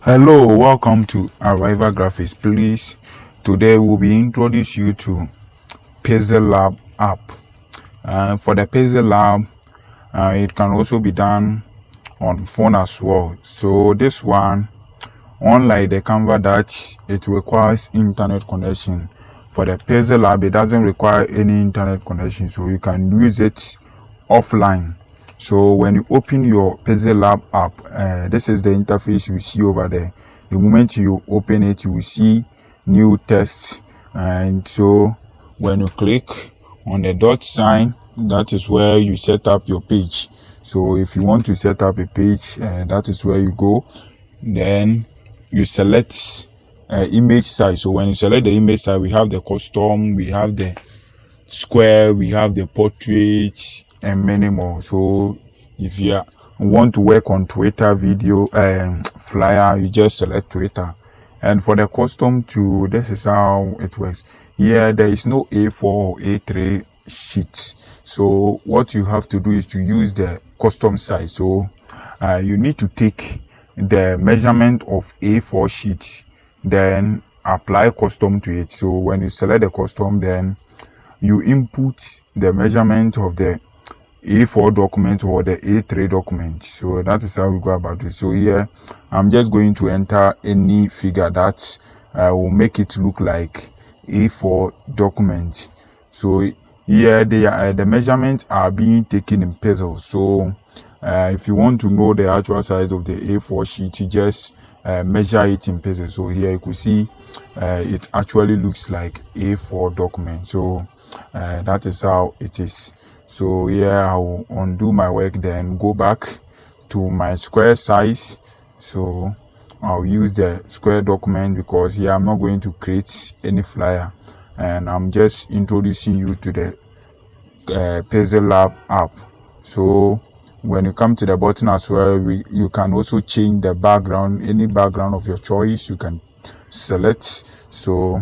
Hello, welcome to Arrival Graphics. Please, today we'll be introduce you to Pixel Lab app. For the Pixel Lab, it can also be done on phone as well. So this one, unlike the Canva that it requires internet connection, for the Pixel Lab it doesn't require any internet connection, so you can use it offline. So when you open your Pixel Lab app, this is the interface you see over there. The moment you open it, you will see new text, and so when you click on the dot sign, that is where you set up your page. So if you want to set up a page, that is where you go. Then you select image size. So when you select the image size, we have the custom, we have the square, we have the portrait, and many more. So if you want to work on Twitter video flyer, you just select Twitter. And for the custom tool, this is how it works. Here there is no A4 or A3 sheets, so what you have to do is to use the custom size. So you need to take the measurement of A4 sheet, then apply custom to it. So when you select the custom, then you input the measurement of the A4 document or the A3 document. So that is how we go about it. So here I'm just going to enter any figure that will make it look like A4 document. So here the measurements are being taken in pixels. So if you want to know the actual size of the A4 sheet, you just measure it in pixels. So here you could see it actually looks like A4 document. So that is how it is. So here I will undo my work, then go back to my square size. So I'll use the square document because here I'm not going to create any flyer, and I'm just introducing you to the Pixel Lab app. So when you come to the button as well, you can also change the background, any background of your choice you can select. So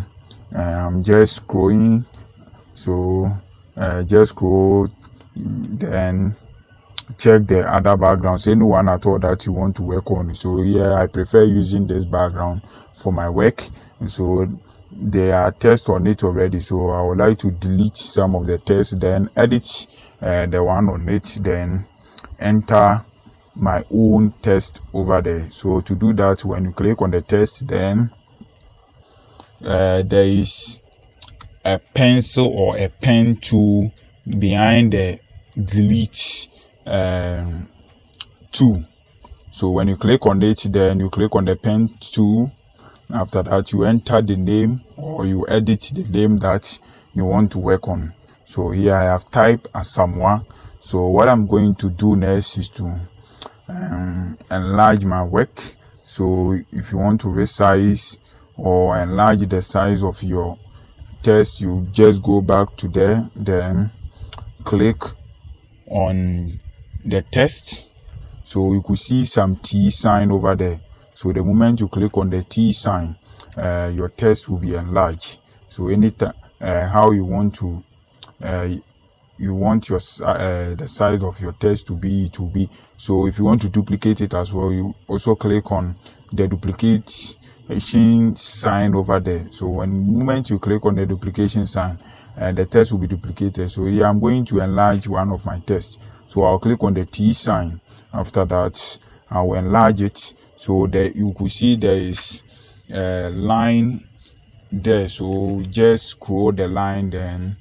I'm just scrolling. So just scroll, then check the other backgrounds, anyone at all that you want to work on. So here I prefer using this background for my work. So there are tests on it already, so I would like to delete some of the tests, then edit the one on it, then enter my own text over there. So to do that, when you click on the text, then there is a pencil or a pen tool behind the delete tool. So when you click on it, then you click on the pen tool. After that, you enter the name or you edit the name that you want to work on. So here I have typed Asamoah. So what I'm going to do next is to enlarge my work. So if you want to resize or enlarge the size of your text, you just go back to there, then click on the text. So you could see some T sign over there. So the moment you click on the T sign, your text will be enlarged. So anytime how you want to your the size of your text to be, it will be. So if you want to duplicate it as well, you also click on the duplication sign over there. So when the moment you click on the duplication sign, the text will be duplicated. So here I'm going to enlarge one of my tests. So I'll click on the T sign. After that, I will enlarge it. So there you could see there is a line there. So just scroll the line, then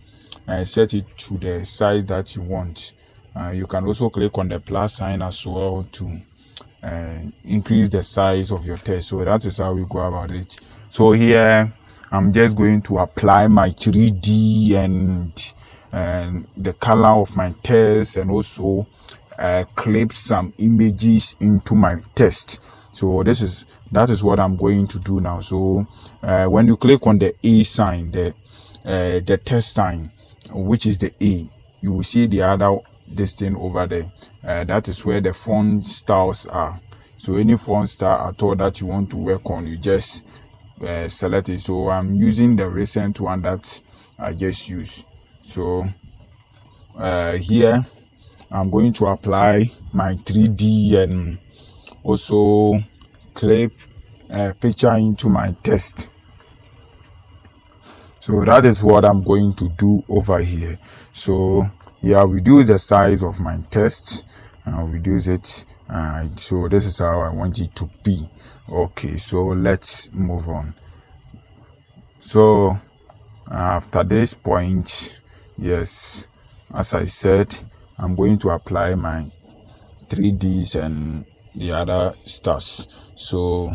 set it to the size that you want. You can also click on the plus sign as well to increase the size of your text. So that is how we go about it. So here I'm just going to apply my 3D and the color of my text, and also clip some images into my text. So that is what I'm going to do now. So when you click on the A sign, the text sign, which is the A, you will see the other this thing over there. That is where the font styles are. So any font style at all that you want to work on, you just select it. So I'm using the recent one that I just used. So here I'm going to apply my 3D and also clip picture into my test. So that is what I'm going to do over here. So yeah, reduce the size of my test. I'll reduce it. So this is how I want it to be. Okay, so let's move on. So after this point, yes, as I said, I'm going to apply my 3Ds and the other stars. So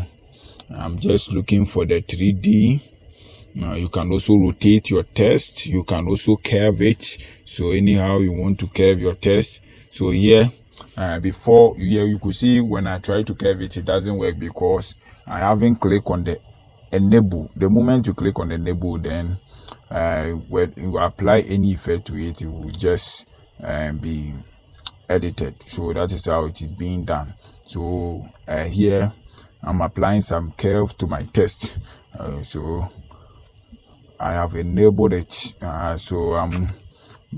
I'm just looking for the 3D. You can also rotate your test. You can also curve it. So anyhow you want to curve your test. So here, before here you could see when I try to curve it, it doesn't work because I haven't clicked on the enable. The moment you click on enable, then when you apply any effect to it, it will just be edited. So that is how it is being done. So here I'm applying some curve to my test. So I have enabled it. So I'm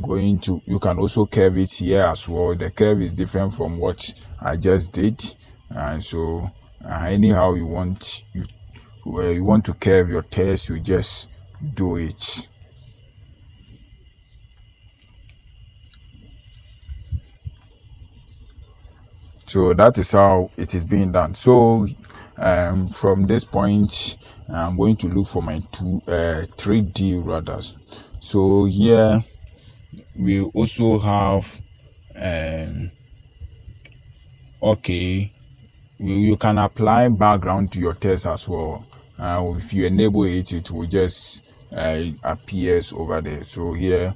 going to, you can also curve it here as well. The curve is different from what I just did. So anyhow you want to curve your test, you just do it. So that is how it is being done. So from this point, I'm going to look for my 3D radars. So here we also have okay, you can apply background to your test as well. If you enable it, it will just appears over there. So here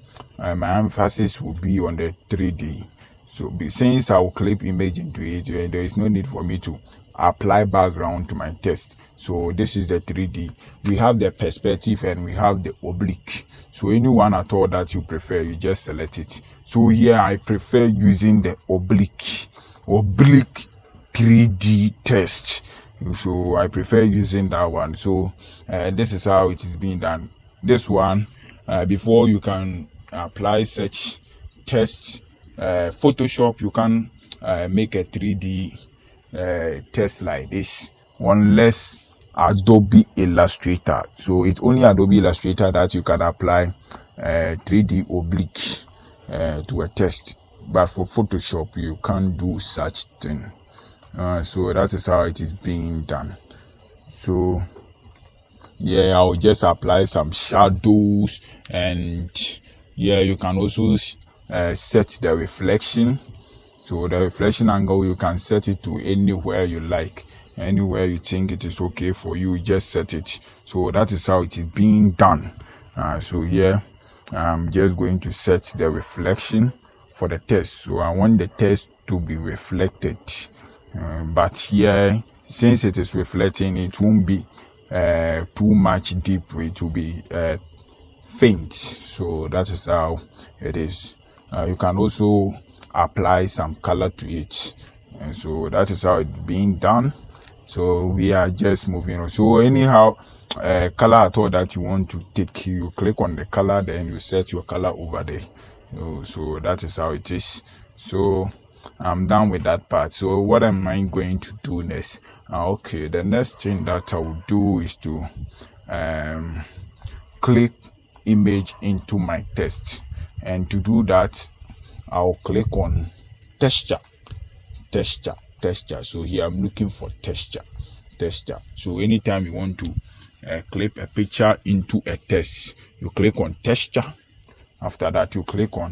my emphasis will be on the 3D. So since I will clip image into it, there is no need for me to apply background to my test. So this is the 3D. We have the perspective and we have the oblique. So anyone at all that you prefer, you just select it. So here I prefer using the oblique 3D test. So I prefer using that one. So this is how it is being done. This one, before you can apply such tests, Photoshop, you can make a 3D test like this unless Adobe Illustrator. So it's only Adobe Illustrator that you can apply 3D oblique to a test, but for Photoshop you can't do such thing. So that is how it is being done. So yeah, I'll just apply some shadows, and yeah, you can also set the reflection. So the reflection angle, you can set it to anywhere you like. Anywhere you think it is okay for you, just set it. So that is how it is being done. So here I'm just going to set the reflection for the test. So I want the test to be reflected, but here, since it is reflecting, it won't be too much deep. It will be faint. So that is how it is. You can also apply some color to it, and so that is how it's being done. So we are just moving on. So anyhow, color at all that you want to take, you click on the color, then you set your color over there. So that is how it is. So I'm done with that part. So what am I going to do next? Okay, the next thing that I will do is to click image into my test, and to do that I'll click on texture. So here I'm looking for texture. So anytime you want to clip a picture into a test, you click on texture. After that, you click on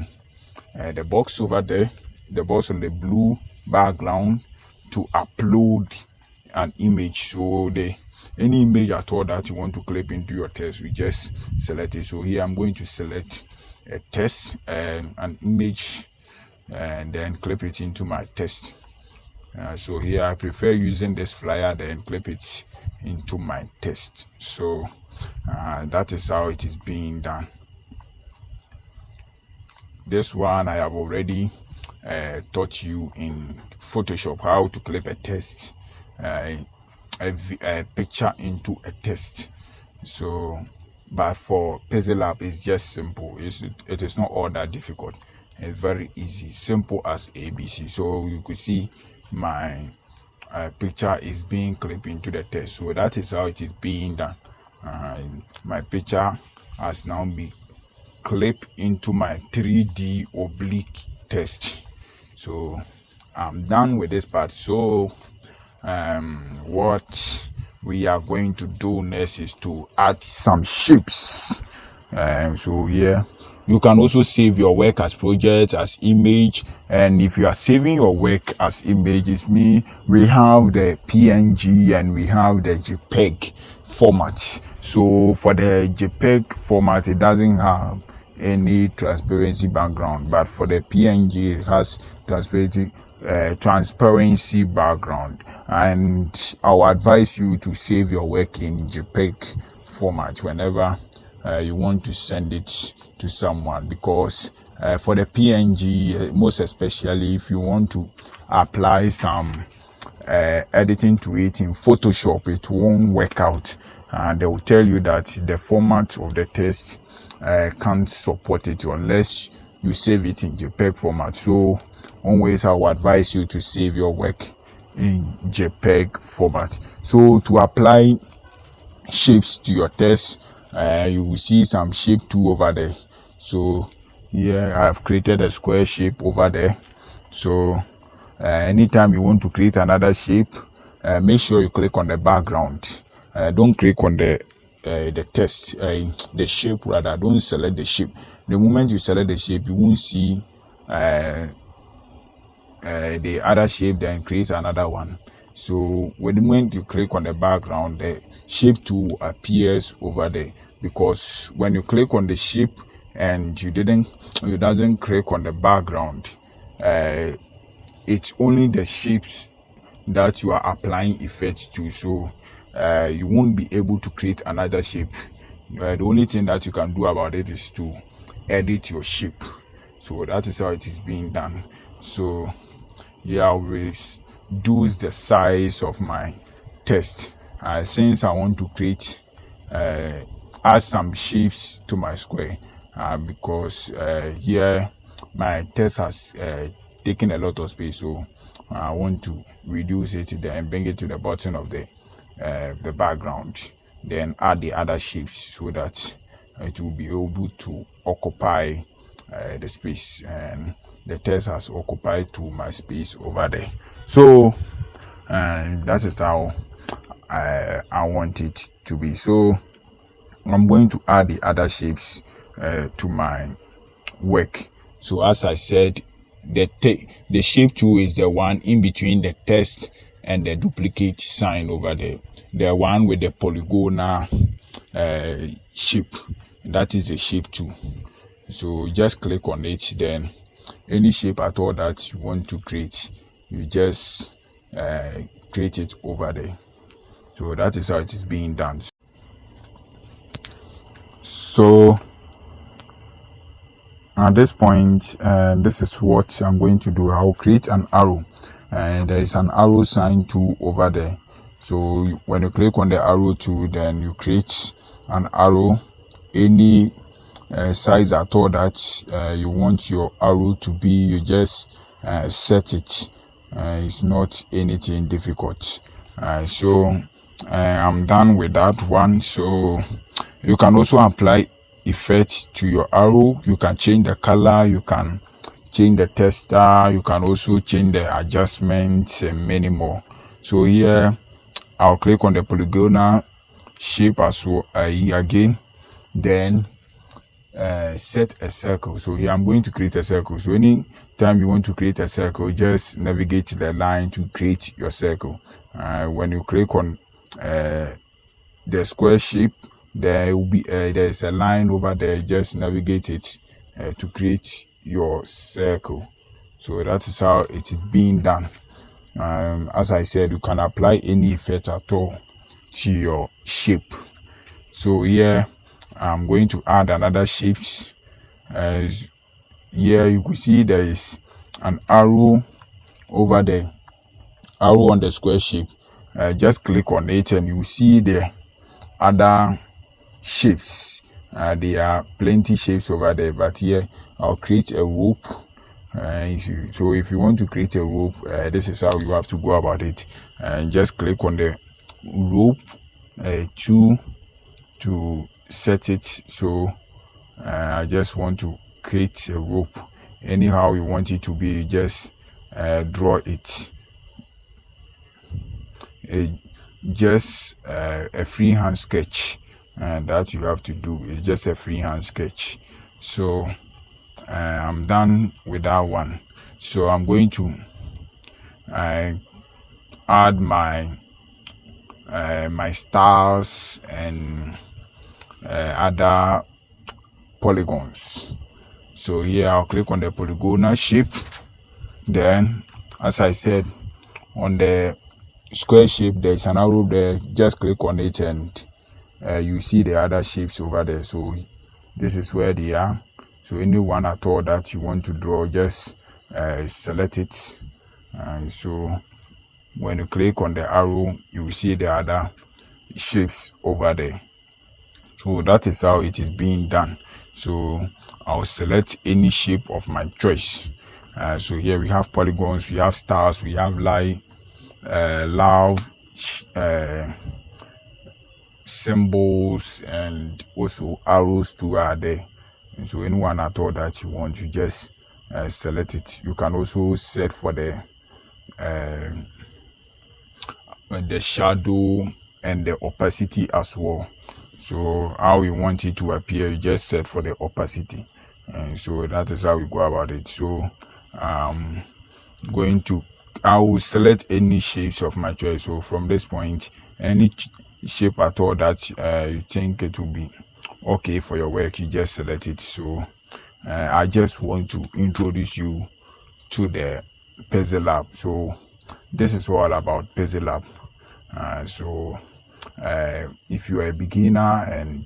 the box over there, the box on the blue background, to upload an image. So any image at all that you want to clip into your test, we just select it. So here I'm going to select a test, an image, and then clip it into my test. So here I prefer using this flyer, then clip it into my test. So that is how it is being done. This one I have already taught you in Photoshop how to clip a test, a picture into a test. So but for Pixel Lab it's just simple. It is not all that difficult. It's very easy, simple as ABC. So you could see my picture is being clipped into the text. So that is how it is being done. My picture has now been clipped into my 3D oblique text. So I'm done with this part. So what we are going to do next is to add some shapes. So here you can also save your work as project, as image. And if you are saving your work as image, it means we have the PNG and we have the JPEG format. So for the JPEG format, it doesn't have any transparency background, but for the PNG, it has transparency background. And I'll advise you to save your work in JPEG format whenever you want to send it to someone, because for the PNG, most especially if you want to apply some editing to it in Photoshop, it won't work out. They will tell you that the format of the text can't support it unless you save it in JPEG format. So always I will advise you to save your work in JPEG format. So to apply shapes to your text, you will see some shape tool over there. So here I have created a square shape over there. So anytime you want to create another shape, make sure you click on the background. Don't click on the text, the shape rather. Don't select the shape. The moment you select the shape, you won't see the other shape, then create another one. So when the moment you click on the background, the shape tool appears over there, because when you click on the shape and you doesn't click on the background, it's only the shapes that you are applying effects to. So you won't be able to create another shape. The only thing that you can do about it is to edit your shape. So that is how it is being done. So yeah, I will reduce the size of my text since I want to create add some shapes to my square, because here my text has taken a lot of space. So I want to reduce it, then bring it to the bottom of the background, then add the other shapes so that it will be able to occupy the space, and the text has occupied to my space over there. So that is how I want it to be. So I'm going to add the other shapes to my work. So as I said, the shape tool is the one in between the text and the duplicate sign over there, the one with the polygonal shape. That is the shape tool. So just click on it, then any shape at all that you want to create, you just create it over there. So that is how it is being done. So at this point, this is what I'm going to do. I'll create an arrow, and there is an arrow sign tool over there. So when you click on the arrow tool, then you create an arrow, any size at all that you want your arrow to be. You just set it. It's not anything difficult. So I'm done with that one. So you can also apply effect to your arrow. You can change the color, you can change the texture, you can also change the adjustments and many more. So here I'll click on the polygonal shape as well again, then set a circle. So here I'm going to create a circle. So anytime you want to create a circle, just navigate to the line to create your circle. When you click on the square shape, there will be there's a line over there. Just navigate it to create your circle. So that is how it is being done. As I said, you can apply any effect at all to your shape. So here I'm going to add another shapes. Here you can see there is an arrow over there, arrow on the square shape. Just click on it and you see the other shapes. There are plenty shapes over there, but here I'll create a rope. So if you want to create a rope, this is how you have to go about it. and just click on the rope 2 to set it. So I just want to create a rope anyhow you want it to be. Just draw it. Just a freehand sketch, and that you have to do. It's just a freehand sketch. So I'm done with that one. So I'm going to add my stars and other polygons. So here I'll click on the polygonal shape. Then, as I said, on the square shape there's an arrow there. Just click on it and you see the other shapes over there. So this is where they are. So any one at all that you want to draw, just select it. So when you click on the arrow, you will see the other shapes over there. So that is how it is being done. So I'll select any shape of my choice. So here we have polygons, we have stars, we have light, love, symbols, and also arrows too are there. And so anyone at all that you want, you just select it. You can also set for the shadow and the opacity as well. So how you want it to appear, you just set for the opacity. And so that is how we go about it. So I will select any shapes of my choice. So from this point, any shape at all that you think it will be okay for your work, you just select it. So I just want to introduce you to the Pencil Lab. So this is all about Pencil Lab. So if you are a beginner and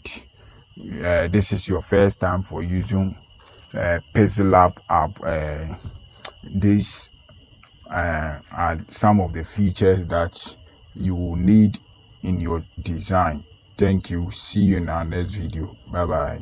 this is your first time for using Pencil Lab app, these are some of the features that you will need in your design. Thank you. See you in our next video. Bye bye.